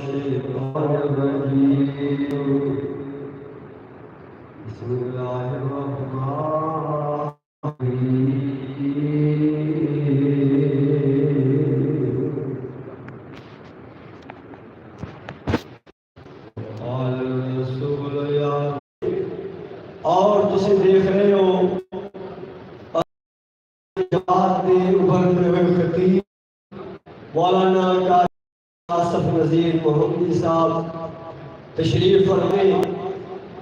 الشيطان الرجيم بسم الله الرحمن قال الرسول يا اور جسے دیکھ رہے ہو جہاد میں ابھرتے ہوئے خطیب مولانا آصف نذیر محمدی صاحب تشریف فرمائے.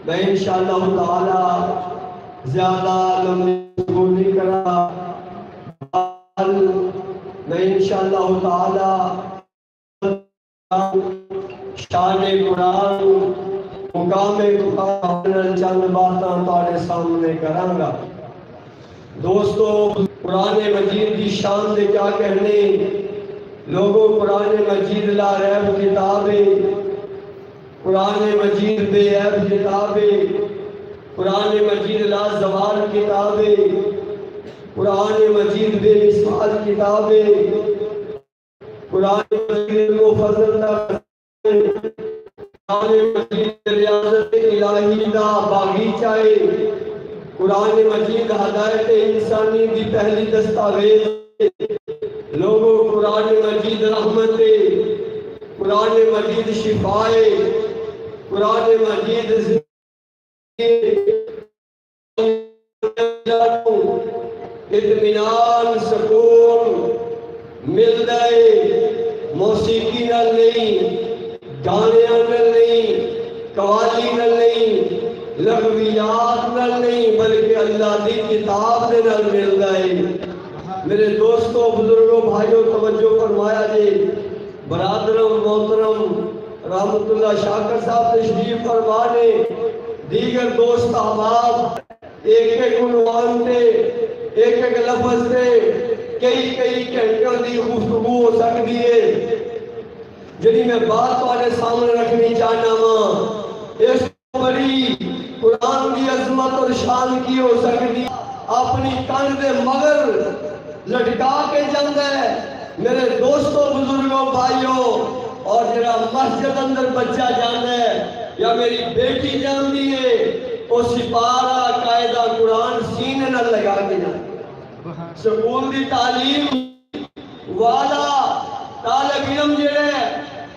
میں انشاءاللہ تعالی زیادہ لمبی گفتگو نہیں کرا. میں انشاءاللہ تعالی شان قرآن مقام قرآن چند باتاں تارے سامنے کراں گا. دوستو قرآن مجید کی شان دے کیا کہنے. لوگوں قرآن مجید لا ریب کتاب ہے. قرآن مجید بے عیب کتاب ہے. قرآن مجید لا زوال کتاب ہے. قرآن مجید بے مثال کتاب ہے. قرآن مجید مفضل قرآن مجید ریاضت الہی دا باغیچہ ہے. قرآن مجید ہدایت انسانی دی پہلی دستاویز. لوگوں قرآن مجید رحمت ہے. قرآن مجید شفا ہے. قرآن مجید اطمینان سکون ملتا ہے. موسیقی نال نہیں, گانے نال نہیں, قوالی نال نہیں, لغویات نال نہیں, بلکہ اللہ دی کتاب دے نال ملتا ہے. میرے دوستوں بزرگوں بھائیوں توجہ فرمایا جی. برادرم محترم رحمت اللہ شاکر صاحب تشریف فرمانے, دیگر دوست احباب ایک ایک عنوان تے ایک ایک لفظ تے کئی گھنٹوں دی گفتگو ہو سکتی ہے. جنہی میں بات تمہارے سامنے رکھنی چاہنا ہوں, اس بڑی قرآن کی عظمت اور شان کی ہو سکتی. اپنی کان دے مگر لٹکا کے جاندے میرے دوستوں بزرگوں بھائیوں, اور جرا مسجد اندر بچہ جاندے یا میری بیٹی جاندی ہے وہ سپارہ قاعدہ قرآن سینے نہ لگا کے جاندے. سکول دی تعلیم والا طالب علم جڑے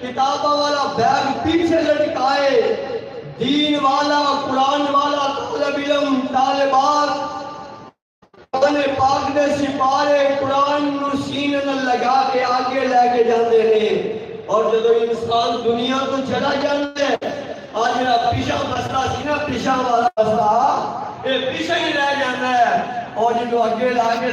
کتابہ والا بیگ پیچھے لٹکائے, دین والا قرآن والا طالب علم طالبات قرآن پاک دے سپارے قرآن نو سینے نہ لگا کے آگے لے کے جاندے ہیں. اور جب انسان دنیا کو چلا جاندے آج میرا پیشہ بستا سی نا, پیشہ والا بستا یہ پیشہ ہی رہ جاندے, اور جب آگے لا کے